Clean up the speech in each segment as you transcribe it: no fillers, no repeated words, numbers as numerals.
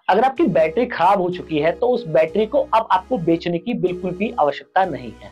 अगर आपकी बैटरी खराब हो चुकी है तो उस बैटरी को अब आपको बेचने की बिल्कुल भी आवश्यकता नहीं है।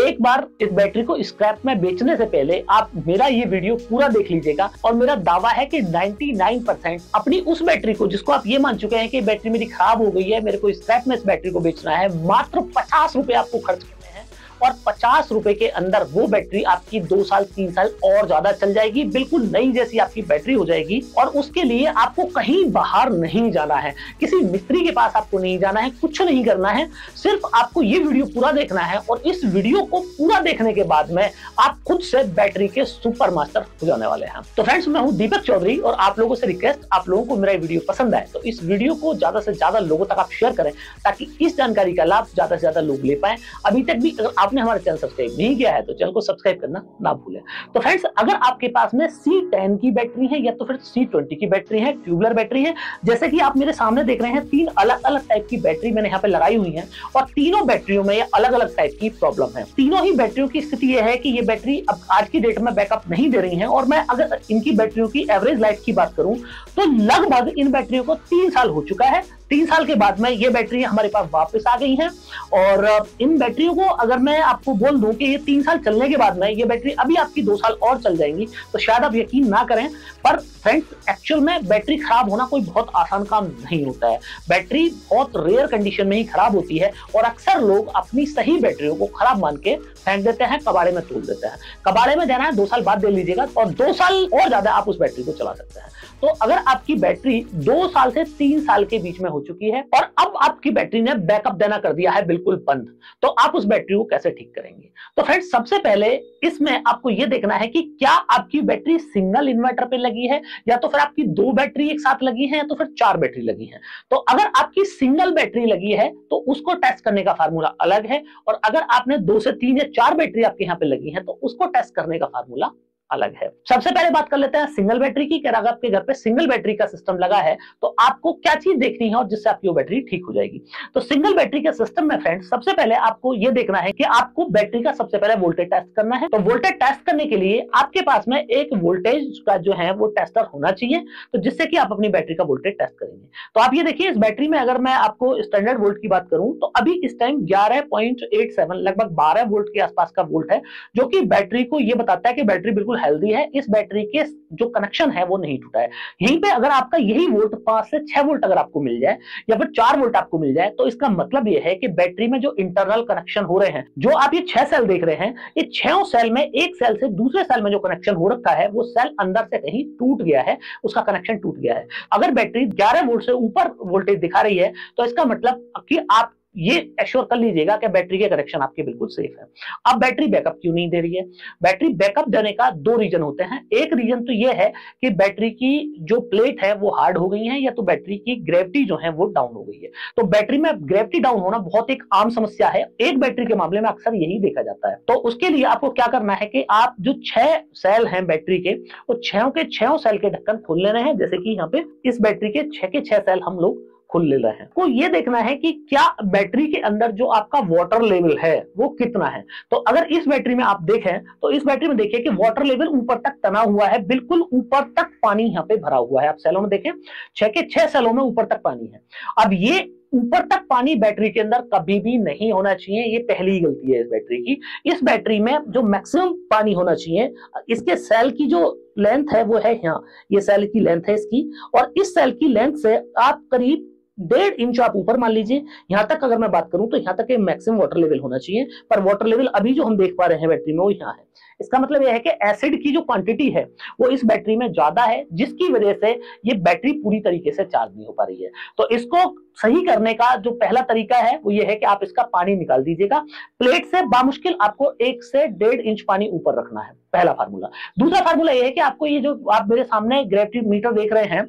एक बार इस बैटरी को स्क्रैप में बेचने से पहले आप मेरा ये वीडियो पूरा देख लीजिएगा और मेरा दावा है कि 99% अपनी उस बैटरी को, जिसको आप ये मान चुके हैं कि बैटरी मेरी खराब हो गई है, मेरे को स्क्रैप में इस बैटरी को बेचना है, मात्र 50 रुपए आपको खर्च करने हैं और 50 रुपए के अंदर वो बैटरी आपकी 2 साल 3 साल और ज्यादा चल जाएगी, बिल्कुल नई जैसी आपकी बैटरी हो जाएगी। और उसके लिए आपको कहीं बाहर नहीं जाना है, किसी मिस्त्री के पास आपको नहीं जाना है, कुछ नहीं करना है, सिर्फ आपको ये वीडियो पूरा देखना है और इस वीडियो को पूरा देखने के बाद में आप खुद से बैटरी के सुपर मास्टर हो जाने वाले हैं। तो फ्रेंड्स, मैं हूं दीपक चौधरी और आप लोगों से रिक्वेस्ट, आप लोगों को मेरा वीडियो पसंद आए तो इस वीडियो को ज्यादा से ज्यादा लोगों तक आप शेयर करें ताकि इस जानकारी का लाभ ज्यादा से ज्यादा लोग ले पाए। अभी तक भी अगर आपने हमारा चैनल सब्सक्राइब नहीं किया है तो चैनल को सब्सक्राइब करना ना भूलें। तो फ्रेंड्स, अगर आपके पास में C10 की बैटरी है या तो फिर C20 की बैटरी है, ट्यूबुलर बैटरी है, जैसे कि आप मेरे सामने देख रहे हैं, 3 अलग अलग टाइप की बैटरी मैंने यहाँ पे लगाई हुई है और तीनों बैटरियों में ये अलग अलग टाइप की प्रॉब्लम है। तीनों ही बैटरियों की स्थिति यह है कि ये बैटरी अब आज की डेट में बैकअप नहीं दे रही है और मैं अगर इनकी बैटरियों की एवरेज लाइफ की बात करूं तो लगभग इन बैटरियों को 3 साल हो चुका है। 3 साल के बाद में ये बैटरी हमारे पास वापस आ गई हैं और इन बैटरियों को अगर मैं आपको बोल दूं कि ये 3 साल चलने के बाद में ये बैटरी अभी आपकी 2 साल और चल जाएंगी तो शायद आप यकीन ना करें, पर फ्रेंड्स एक्चुअल में बैटरी खराब होना कोई बहुत आसान काम नहीं होता है। बैटरी बहुत रेयर कंडीशन में ही खराब होती है और अक्सर लोग अपनी सही बैटरियों को खराब मान के फेंक देते हैं, कबाड़े में तोड़ देते हैं। कबाड़े में देना है 2 साल बाद दे लीजिएगा और 2 साल और ज्यादा आप उस बैटरी को चला सकते हैं। तो अगर आपकी बैटरी 2 साल से 3 साल के बीच में हो चुकी है और अब आपकी बैटरी ने बैकअप देना कर दिया है बिल्कुल बंद, तो आप उस बैटरी को कैसे ठीक करेंगे? तो फ्रेंड्स, सबसे पहले इसमें आपको यह देखना है कि क्या आपकी बैटरी सिंगल इन्वर्टर पे लगी है या तो फिर आपकी 2 बैटरी एक साथ लगी है या तो फिर 4 बैटरी लगी है। तो अगर आपकी सिंगल बैटरी लगी है तो उसको टेस्ट करने का फार्मूला अलग है और अगर आपने 2 से 3 या 4 बैटरी आपके यहाँ पे लगी है तो उसको टेस्ट करने का फार्मूला अलग है। सबसे पहले बात कर लेते हैं सिंगल बैटरी की। अगर आपके घर पे सिंगल बैटरी का सिस्टम लगा है तो आपको क्या चीज देखनी है और जिससे आपकी वो बैटरी ठीक हो जाएगी। तो सिंगल बैटरी के सिस्टम में फ्रेंड्स, सबसे पहले आपको ये देखना है कि आपको बैटरी का सबसे पहले वोल्टेज टेस्ट करना है। तो वोल्टेज टेस्ट करने के लिए आपके पास में एक वोल्टेज का जो है वो टेस्टर होना चाहिए, तो जिससे कि आप अपनी बैटरी का वोल्टेज टेस्ट करेंगे। तो आप ये देखिए, इस बैटरी में अगर मैं आपको स्टैंडर्ड वोल्ट की बात करूं तो अभी इस टाइम 11.87 लगभग 12 वोल्ट के आसपास का वोल्ट है, जो कि बैटरी को ये बताता है कि बैटरी बिल्कुल हेल्दी है, इस बैटरी के जो कनेक्शन है वो नहीं टूटा है। यहीं पे अगर आपका यही वोल्ट 5 से 6 वोल्ट अगर आपको मिल जाए या फिर 4 वोल्ट आपको मिल जाए तो इसका मतलब ये है कि बैटरी में जो इंटरनल कनेक्शन हो रहे हैं, जो आप ये 6 सेल देख रहे हैं, ये 6 सेल में एक सेल से दूसरे सेल में जो कनेक्शन हो रखा है वो सेल अंदर से कहीं टूट गया है, उसका कनेक्शन टूट गया है। अगर बैटरी 11 वोल्ट से ऊपर वोल्टेज दिखा रही है तो इसका मतलब कि आप ये एश्योर कर लीजिएगा कि बैटरी के कनेक्शन आपके बिल्कुल सेफ है। अब बैटरी बैकअप क्यों नहीं दे रही है? बैटरी बैकअप देने का 2 रीजन होते हैं। एक रीजन तो ये है कि बैटरी की जो प्लेट है वो हार्ड हो गई है या तो बैटरी की ग्रेविटी जो है वो डाउन हो गई है। तो बैटरी में ग्रेविटी डाउन होना बहुत एक आम समस्या है, एक बैटरी के मामले में अक्सर यही देखा जाता है। तो उसके लिए आपको क्या करना है कि आप जो 6 सेल हैं बैटरी के, वो 6 के 6 सेल के ढक्कन खोल लेने हैं। जैसे कि यहाँ पे इस बैटरी के 6 सेल हम लोग खुल ले रहे हैं। को ये देखना है कि क्या बैटरी के अंदर जो आपका वाटर लेवल है वो कितना है। तो अगर इस बैटरी में आप देखें तो इस बैटरी में देखिए कि वाटर लेवल ऊपर तक तना हुआ है, बिल्कुल ऊपर तक पानी यहाँ पे भरा हुआ है। आप सेलों में देखें, 6 के 6 सेलों में ऊपर तक पानी है। अब ये ऊपर तक पानी बैटरी के अंदर कभी भी नहीं होना चाहिए, ये पहली गलती है इस बैटरी की। इस बैटरी में जो मैक्सिमम पानी होना चाहिए, इसके सेल की जो लेंथ है वो है यहाँ, ये सेल की लेंथ है इसकी, और इस सेल की लेंथ से आप करीब 1.5 इंच आप ऊपर मान लीजिए। यहां तक अगर मैं बात करूं तो यहां तक मैक्सिमम वाटर लेवल होना चाहिए, पर वाटर लेवल अभी जो हम देख पा रहे हैं बैटरी में वो यहाँ है। इसका मतलब यह है कि एसिड की जो क्वांटिटी है वो इस बैटरी में ज्यादा है, जिसकी वजह से ये बैटरी पूरी तरीके से चार्ज नहीं हो पा रही है। तो इसको सही करने का जो पहला तरीका है वो ये है कि आप इसका पानी निकाल दीजिएगा। प्लेट से बामुश्किल आपको 1 से 1.5 इंच पानी ऊपर रखना है, पहला फार्मूला। दूसरा फार्मूला ये है कि आपको ये जो आप मेरे सामने ग्रेविटी मीटर देख रहे हैं,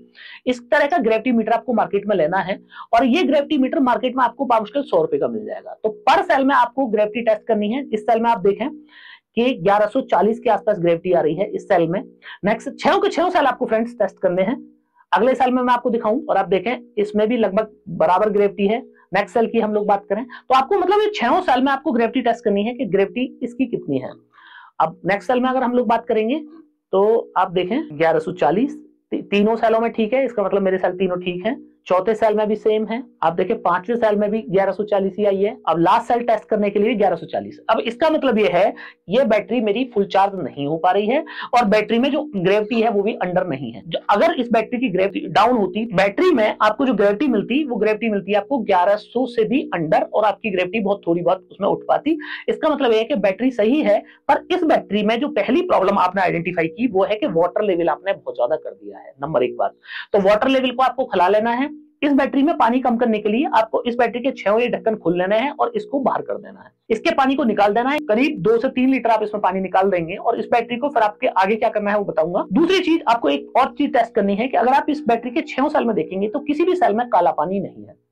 इस तरह का ग्रेविटी मीटर आपको मार्केट में लेना है और ये ग्रेविटी मीटर मार्केट में आपको बामुश्किल 100 रुपए का मिल जाएगा। तो पर सेल में आपको ग्रेविटी टेस्ट करनी है। इस सेल में आप देखें कि 1140 के आसपास ग्रेविटी आ रही है इस सेल में। नेक्स्ट 6 के 6 सेल आपको फ्रेंड्स टेस्ट करने हैं। अगले सेल में मैं आपको दिखाऊं और आप देखें इसमें भी लगभग बराबर ग्रेविटी है। नेक्स्ट सेल की हम लोग बात करें तो आपको मतलब ये 6 सेल में आपको ग्रेविटी टेस्ट करनी है कि ग्रेविटी इसकी कितनी है। अब नेक्स्ट सेल में अगर हम लोग बात करेंगे तो आप देखें 1140 तीनों सेलों में ठीक है, इसका मतलब मेरे सेल तीनों ठीक है, चौथे सेल में भी सेम है। आप देखिए पांचवें सेल में भी 1140 ही आई है। अब लास्ट सेल टेस्ट करने के लिए 1140। अब इसका मतलब ये है ये बैटरी मेरी फुल चार्ज नहीं हो पा रही है और बैटरी में जो ग्रेविटी है वो भी अंडर नहीं है। अगर इस बैटरी की ग्रेविटी डाउन होती, बैटरी में आपको जो ग्रेविटी मिलती वो ग्रेविटी मिलती है आपको 1100 से भी अंडर और आपकी ग्रेविटी बहुत थोड़ी बहुत उसमें उठ पाती। इसका मतलब ये है कि बैटरी सही है, पर इस बैटरी में जो पहली प्रॉब्लम आपने आइडेंटिफाई की वो है कि वाटर लेवल आपने बहुत ज्यादा कर दिया है। नंबर एक बात, तो वाटर लेवल को आपको खिला लेना है। इस बैटरी में पानी कम करने के लिए आपको इस बैटरी के 6 ये ढक्कन खोल लेने हैं और इसको बाहर कर देना है। इसके पानी को निकाल देना है। करीब 2 से 3 लीटर आप इसमें पानी निकाल देंगे और इस बैटरी को फिर आपके आगे क्या करना है वो बताऊंगा। दूसरी चीज आपको एक और चीज टेस्ट करनी है कि अगर आप इस बैटरी के 6 सेल में देखेंगे तो किसी भी सेल में काला पानी नहीं है।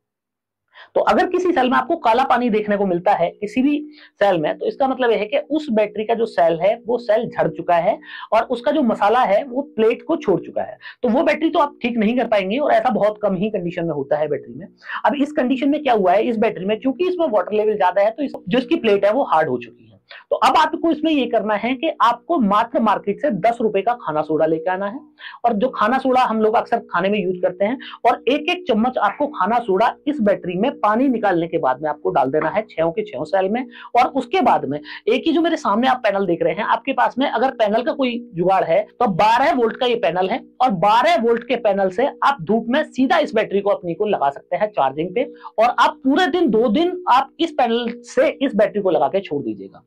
तो अगर किसी सेल में आपको काला पानी देखने को मिलता है किसी भी सेल में, तो इसका मतलब यह है कि उस बैटरी का जो सेल है वो सेल झड़ चुका है और उसका जो मसाला है वो प्लेट को छोड़ चुका है। तो वो बैटरी तो आप ठीक नहीं कर पाएंगे और ऐसा बहुत कम ही कंडीशन में होता है बैटरी में। अब इस कंडीशन में क्या हुआ है, इस बैटरी में क्योंकि इसमें वाटर लेवल ज्यादा है तो जो इसकी प्लेट है वो हार्ड हो चुकी है। तो अब आपको इसमें ये करना है कि आपको मात्र मार्केट से 10 रुपए का खाना सोडा लेकर आना है और जो खाना सोडा हम लोग अक्सर खाने में यूज करते हैं, और एक एक चम्मच आपको खाना सोडा इस बैटरी में पानी निकालने के बाद में आपको डाल देना है 6 के 6 सेल में। और उसके बाद में एक ही जो मेरे सामने आप पैनल देख रहे हैं, आपके पास में अगर पैनल का कोई जुगाड़ है तो 12 वोल्ट का ये पैनल है और 12 वोल्ट के पैनल से आप धूप में सीधा इस बैटरी को अपनी को लगा सकते हैं चार्जिंग पे, और आप पूरे दिन 2 दिन आप इस पैनल से इस बैटरी को लगा के छोड़ दीजिएगा।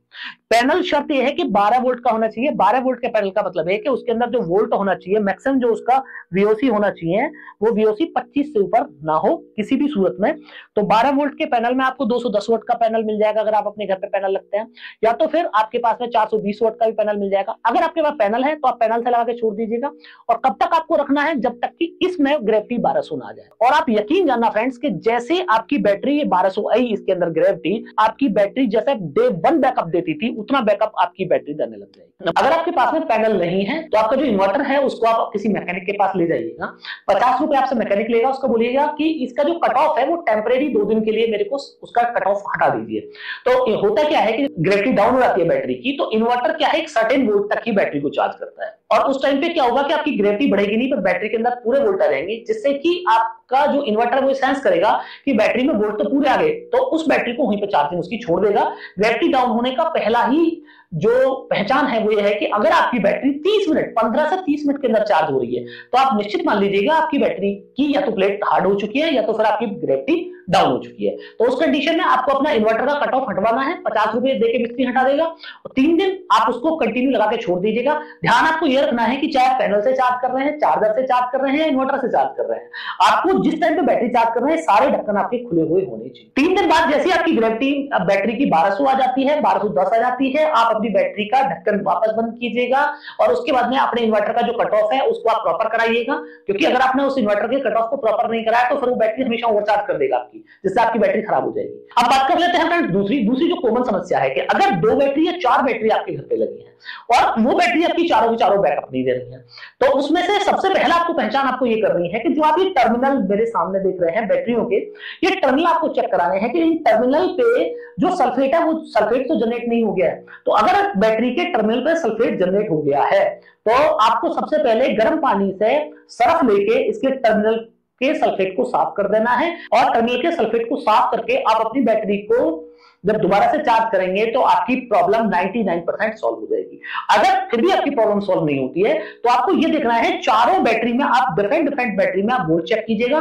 पैनल शर्त यह है कि 12 वोल्ट का होना चाहिए। 12 वोल्ट के पैनल का मतलब है कि उसके अंदर जो वोल्ट होना चाहिए, मैक्सिमम जो उसका वीओसी होना चाहिए वो वीओसी 25 से ऊपर ना हो किसी भी सूरत में। तो 12 वोल्ट के पैनल में आपको 210 वोल्ट का पैनल मिल जाएगा अगर आप अपने घर पे पैनल लगते हैं, या तो फिर आपके पास में 420 वोल्ट का भी पैनल मिल जाएगा। अगर आपके पास पैनल है तो आप पैनल से लगा के छोड़ दीजिएगा। और कब तक आपको रखना है, जब तक कि इसमें ग्रेविटी 1200 ना आ जाए। और आप यकीन जानना फ्रेंड्स कि जैसे आपकी बैटरी 1200 आई, इसके अंदर ग्रेविटी, आपकी बैटरी जैसे डे 1 बैकअप देती थी उतना बैकअप आपकी बैटरी देने लग जाएगी। अगर आपके पास में पैनल नहीं है तो आपका जो इन्वर्टर है उसको आप किसी मैकेनिक के पास ले जाइएगा। 50 रुपए आपसे मैकेनिक लेगा, उसको बोलिएगा कि इसका जो कट ऑफ है वो टेम्परेरी 2 दिन के लिए मेरे को उसका कट ऑफ हटा दीजिए। तो होता क्या है कि ग्रेविटी डाउन हो जाती है बैटरी की, तो इन्वर्टर क्या है एक सर्टेन वोल्ट तक ही बैटरी को चार्ज करता है और उस टाइम पे क्या होगा कि आपकी ग्रेविटी बढ़ेगी नहीं, पर बैटरी के अंदर पूरे वोल्ट आ जाएंगे, जिससे कि आपका जो इन्वर्टर वो सेंस करेगा कि बैटरी में वोल्ट तो पूरे आ गए, तो उस बैटरी को वहीं पे चार्जिंग उसकी छोड़ देगा। ग्रेविटी डाउन होने का पहला ही जो पहचान है वो ये है कि अगर आपकी बैटरी 30 मिनट 15 से 30 मिनट के अंदर चार्ज हो रही है तो आप निश्चित मान लीजिएगा आपकी बैटरी की या तो प्लेट हार्ड हो चुकी है या तो फिर आपकी ग्रेविटी डाउन हो चुकी है। तो उस कंडीशन में आपको अपना इन्वर्टर का कट ऑफ हटवाना है। 50 रुपए देके मिस्त्री हटा देगा और 3 दिन आप उसको कंटिन्यू लगा के छोड़ दीजिएगा। ध्यान आपको यह रखना है कि चाहे आप पैनल से चार्ज कर रहे हैं, चार्जर से चार्ज कर रहे हैं या इन्वर्टर से चार्ज कर रहे हैं, आपको जिस टाइम पे बैटरी चार्ज कर रहे हैं सारे ढक्कन आपके खुले हुए होने चाहिए। 3 दिन बाद जैसे आपकी ग्रेविटी बैटरी की 1200 आ जाती है, 1210 आ जाती है, आप अपनी बैटरी का ढक्कन वापस बंद कीजिएगा और उसके बाद में अपने इन्वर्टर का जो कट ऑफ है उसको आप प्रॉपर कराइएगा, क्योंकि अगर आपने उस इन्वर्टर के कट ऑफ को प्रॉपर नहीं कराया तो फिर वो बैटरी हमेशा ओवरचार्ज कर देगा आपकी, जिससे आपकी बैटरी खराब हो जाएगी। अब बात कर लेते हैं फ्रेंड्स दूसरी जो कॉमन समस्या है कि अगर 2 बैटरी या 4 बैटरी आपके घर पे लगी है और वो बैटरी आपकी चारों की चारों बैकअप नहीं दे रही है, तो उसमें से सबसे पहला आपको पहचान आपको ये करनी है कि जो आप ये टर्मिनल मेरे सामने देख रहे हैं बैटरियों के, ये टर्मिनल आपको चेक कराने हैं कि इन टर्मिनल पे जो सल्फेट है वो सल्फेट तो जनरेट नहीं हो गया है। तो अगर बैटरी के टर्मिनल पे सल्फेट जनरेट हो गया है तो आपको सबसे पहले गर्म पानी से सरफ लेके इसके टर्मिनल के सल्फेट को साफ कर देना है और टर्मिनल के सल्फेट को साफ करके आप अपनी बैटरी को जब दोबारा से चार्ज करेंगे तो आपकी प्रॉब्लम 99% सॉल्व हो जाएगी। अगर फिर भी आपकी प्रॉब्लम सॉल्व नहीं होती है तो आपको यह देखना है चारों बैटरी में आप डिफरेंट बैटरी में आप वोल्ट चेक कीजिएगा।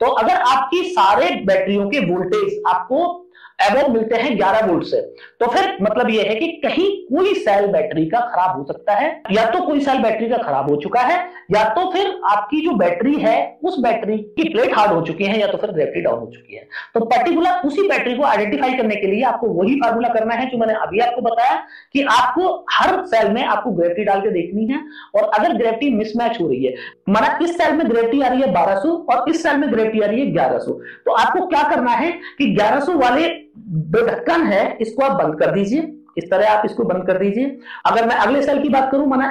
तो अगर आपकी सारे बैटरियों के वोल्टेज आपको एबव मिलते हैं 11 वोल्ट से, तो फिर मतलब यह है कि कहीं कोई सेल बैटरी का खराब हो सकता है, या तो कोई सेल बैटरी का खराब हो चुका है या तो फिर आपकी जो बैटरी है उस बैटरी की प्लेट हार्ड हो चुकी है या तो फिर ग्रेविटी डाउन हो चुकी है। तो पर्टिकुलर उसी बैटरी को आइडेंटिफाई करने के लिए आपको वही फार्मूला करना है जो मैंने अभी आपको बताया कि आपको हर सेल में आपको ग्रेविटी डाल के देखनी है, और अगर ग्रेविटी मिसमैच हो रही है, माना इस सेल में ग्रेविटी आ रही है 1200 और इस सेल में ग्रेविटी आ रही है 1100, तो आपको क्या करना है कि 1100 वाले जो ढक्कन है इसको आप बंद कर दीजिए। इस तरह आप इसको बंद कर दीजिए। अगर मैं अगले सेल की बात करूं, माना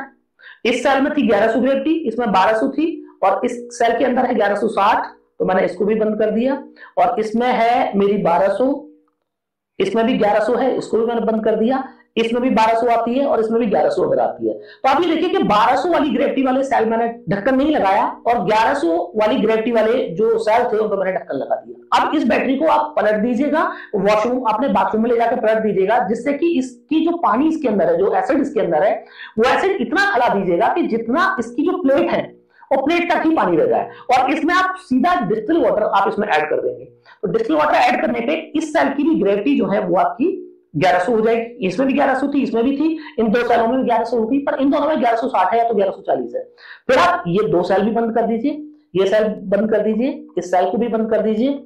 इस सेल में थी 1100 ग्रेविटी, इसमें 1200 थी और इस सेल के अंदर है 1160, तो मैंने इसको भी बंद कर दिया। और इसमें है मेरी 1200, इसमें भी 1100 है, इसको भी मैंने बंद कर दिया। इसमें भी 1200 आती है और इसमें भी 1100 अगर आती है। तो आप ये देखिए कि 1200 वाली ग्रेविटी वाले सेल मैंने ढक्कन नहीं लगाया और 1100 वाली ग्रेविटी वाले जो सेल थे उन पर मैंने ढक्कन लगा दिया। अब इस बैटरी को आप पलट दीजिएगा, वॉशरूम अपने बाथरूम में ले जाकर पलट दीजिएगा, जिससे कि इसकी जो पानी इसके अंदर है, जो एसिड इसके अंदर है, वो एसिड इतना खिला दीजिएगा कि जितना इसकी जो प्लेट है और प्लेट तक ही पानी रह जाए। और इसमें आप सीधा डिस्टिल वाटर आप इसमें ऐड कर देंगे। तो डिस्टिल वाटर ऐड करने पे इस सेल की भी ग्रेविटी जो है वो आपकी 1100 हो जाएगी। इसमें भी 1100 थी, इसमें भी थी, इन दो सेलों में भी 1100 होगी, पर इन दोनों में 1160 है या तो 1140 है। फिर आप ये दो सेल भी बंद कर दीजिए, ये सेल बंद कर दीजिए, इस सेल को भी बंद कर दीजिए।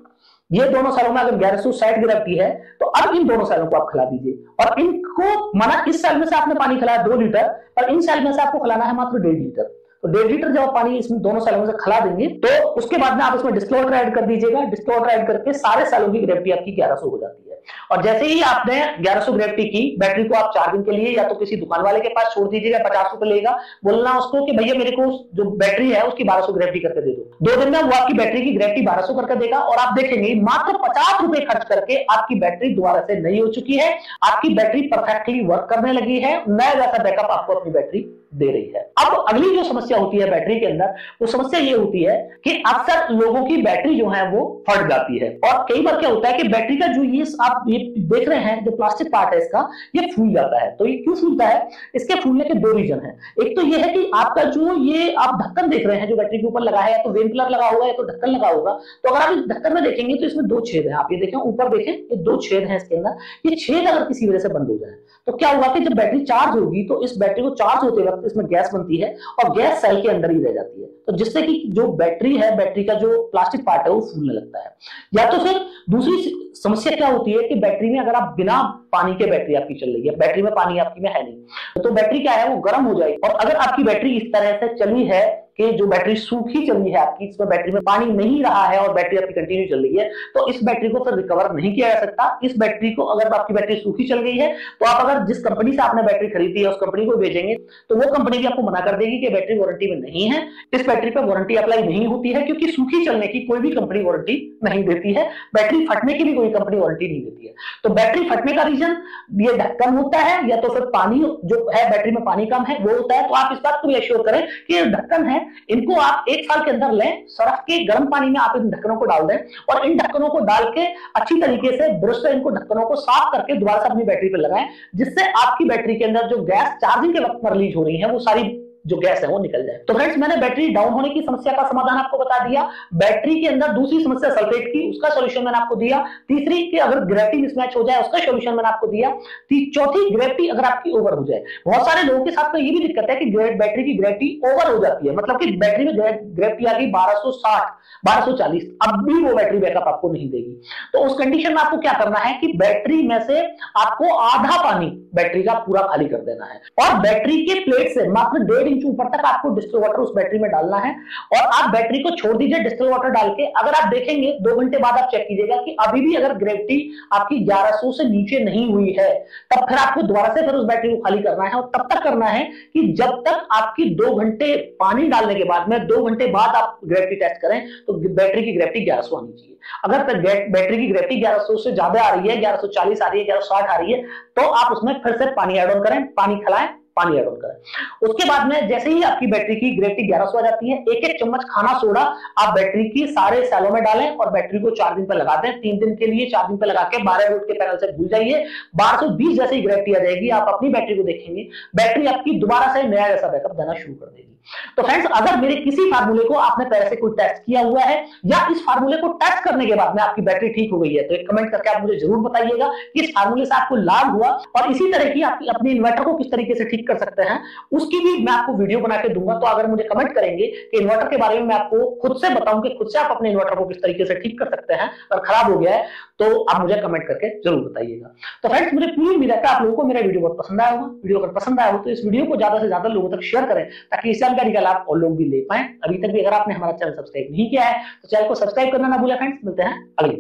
ये दोनों सेलों में अगर 1160 ग्रेविटी है तो अब इन दोनों सेलों को आप खिला दीजिए। और इनको माना इस सेल में से आपने पानी खिलाया 2 लीटर, पर इन सेल में से आपको खिलाना है मात्र 1.5 लीटर। तो 1.5 लीटर जब पानी इसमें दोनों सेलों में से खिला देंगे तो उसके बाद में आप इसमें डिस्टिल वाटर ऐड कर दीजिएगा। डिस्टिल वाटर ऐड करके सारे सेलों की ग्रेविटी आपकी 1100 हो जाती है। और जैसे ही आपने 1100 ग्रेविटी की बैटरी को आप चार्जिंग के लिए या तो किसी दुकान वाले के पास छोड़ दीजिएगा, 50 रुपए लेगा, बोलना उसको कि भैया मेरे को जो बैटरी है उसकी 1200 ग्रेविटी करके दे दो। 2 दिन में वो आपकी बैटरी की ग्रेविटी 1200 करके देगा और आप देखेंगे मात्र 50 रुपए खर्च करके आपकी बैटरी दोबारा से नई हो चुकी है। आपकी बैटरी परफेक्टली वर्क करने लगी है, नया जैसा बैकअप आपको अपनी बैटरी दे रही है। अब अगली जो समस्या होती है बैटरी के अंदर, वो समस्या ये होती है कि अक्सर लोगों की बैटरी जो है वो फट जाती है। और कई बार क्या होता है कि बैटरी का जो ये आप ये देख रहे हैं जो प्लास्टिक पार्ट है इसका, ये फूल जाता है। तो ये क्यों फूलता है? इसके फूलने के 2 रीजन है। एक तो ये है कि आपका जो ये आप ढक्कन देख रहे हैं जो बैटरी के ऊपर लगा है, या तो वेन कलर लगा होगा या तो ढक्कन लगा होगा। तो अगर आप इस ढक्कन में देखेंगे तो इसमें 2 छेद है। आप ये देखें, ऊपर देखें, ये 2 छेद है इसके अंदर। ये छेद अगर किसी वजह से बंद हो जाए तो क्या होगा कि जब बैटरी चार्ज होगी तो इस बैटरी को चार्ज होते वक्त इसमें गैस बनती है और गैस सेल के अंदर ही रह जाती है। तो जिससे कि जो बैटरी है, बैटरी का जो प्लास्टिक पार्ट है वो फूलने लगता है। या तो फिर दूसरी समस्या क्या होती है कि बैटरी में अगर आप बिना पानी के बैटरी आपकी चल रही है, बैटरी में पानी आपकी में है नहीं, तो बैटरी क्या है वो गर्म हो जाएगी। और अगर आपकी बैटरी इस तरह से चली है कि जो बैटरी सूखी चली है आपकी, इसमें बैटरी में पानी नहीं रहा है और बैटरी आपकी कंटिन्यू चल रही है, तो इस बैटरी को फिर रिकवर नहीं किया जा सकता। इस बैटरी को अगर आपकी बैटरी सूखी चल गई है तो आप अगर जिस कंपनी से आपने बैटरी खरीदी है उस कंपनी को भेजेंगे तो वो कंपनी भी आपको मना कर देगी कि बैटरी वारंटी में नहीं है, इस बैटरी पर वारंटी अप्लाई नहीं होती है, क्योंकि सूखी चलने की कोई भी कंपनी वारंटी नहीं देती है, बैटरी फटने की भी कोई कंपनी वारंटी नहीं देती है। तो बैटरी फटने का रीजन ये ढक्कन होता है या तो फिर पानी जो है, बैटरी में पानी कम है वो होता है। तो आप इस बात को भी एश्योर करें कि ये ढक्कन है, इनको आप 1 साल के अंदर लें, सरफ के गर्म पानी में आप इन ढक्कनों को डाल दें और इन ढक्कनों को डाल के अच्छी तरीके से ब्रश से इनको ढक्कनों को साफ करके दोबारा से अपनी बैटरी पे लगाएं, जिससे आपकी बैटरी के अंदर जो गैस चार्जिंग के वक्त में रिलीज हो रही है वो सारी जो गैस है वो निकल जाए। तो फ्रेंड्स, मैंने बैटरी डाउन होने की समस्या का समाधान आपको बता दिया। बैटरी के अंदर दूसरी समस्या सल्फेट की, उसका सॉल्यूशन मैंने आपको दिया। तीसरी कि अगर ग्रेविटी मिसमैच हो जाए उसका सॉल्यूशन मैंने आपको दिया। चौथी, ग्रेविटी अगर आपकी ओवर हो जाए। बहुत सारे लोगों के साथ में ये भी दिक्कत है कि बैटरी की ग्रेविटी ओवर हो जाती है, मतलब कि बैटरी में ग्रेविटी आ गई 1260, 1240, अब भी वो बैटरी बैकअप आपको नहीं देगी। तो उस कंडीशन में आपको क्या करना है कि बैटरी में से आपको आधा पानी बैटरी का पूरा खाली कर देना है और बैटरी के प्लेट से मात्र 1.5 इंच ऊपर तक आपको डिस्टिल वाटर उस बैटरी में डालना है और आप बैटरी को छोड़ दीजिए डिस्टिल वाटर डाल के। अगर आप देखेंगे 2 घंटे बाद आप चेक कीजिएगा कि अभी भी अगर ग्रेविटी आपकी 1100 से नीचे नहीं हुई है, तब फिर आपको दोबारा से फिर उस बैटरी को खाली करना है और तब तक करना है कि जब तक आपकी 2 घंटे पानी डालने के बाद में 2 घंटे बाद आप ग्रेविटी टेस्ट करें तो बैटरी की ग्रेविटी 1100 आनी चाहिए। अगर बैटरी की ग्रेविटी 1100 से ज्यादा आ रही है, 1140 आ रही है, 1160 आ रही है, तो आप उसमें फिर से पानी ऐड ऑन करें, पानी खिलाएं, पानी ऐड ऑन करें। उसके बाद में जैसे ही आपकी बैटरी की ग्रेविटी 1100 आ जाती है, 1-1 चम्मच खाना सोडा आप बैटरी की सारे सेलों में डालें और बैटरी को चार्जिंग पे लगा दें। 3 दिन के लिए चार्जिंग पे लगा के 12 वोल्ट के पैनल से भूल जाइए। 1220 जैसे ही ग्रेविटी आ जाएगी, आप अपनी बैटरी को देखेंगे, बैटरी आपकी दोबारा से नया जैसा बैकअप देना शुरू कर देगी। तो फ्रेंड्स, अगर मेरे किसी फार्मूले को आपने पहले से कोई टेस्ट किया हुआ है या इस फार्मूले को टेस्ट करने के बाद में आपकी बैटरी ठीक हो गई है, तो एक कमेंट करके आप मुझे जरूर बताइएगा कि इस फार्मूले से आपको लाभ हुआ और इसी तरह की आप अपने इन्वर्टर को किस तरीके से ठीक कर सकते हैं उसकी भी मैं आपको वीडियो बना के दूंगा। तो अगर मुझे कमेंट करेंगे कि इन्वर्टर के बारे में मैं आपको खुद से बताऊं कि खुद से आप अपने इन्वर्टर को किस तरीके से ठीक कर सकते हैं और खराब हो गया है, तो आप मुझे कमेंट करके जरूर बताइएगा। तो फ्रेंड्स, मुझे पूरी उम्मीद है कि आप लोगों को मेरा वीडियो बहुत पसंद आया होगा। वीडियो अगर पसंद आया हो तो इस वीडियो को ज्यादा से ज्यादा लोगों तक शेयर करें ताकि इस जानकारी का लाभ और लोग भी ले पाए। अभी तक भी अगर आपने हमारा चैनल सब्सक्राइब नहीं किया है तो चैनल को सब्सक्राइब करना ना भूलें। फ्रेंड्स, मिलते हैं अगली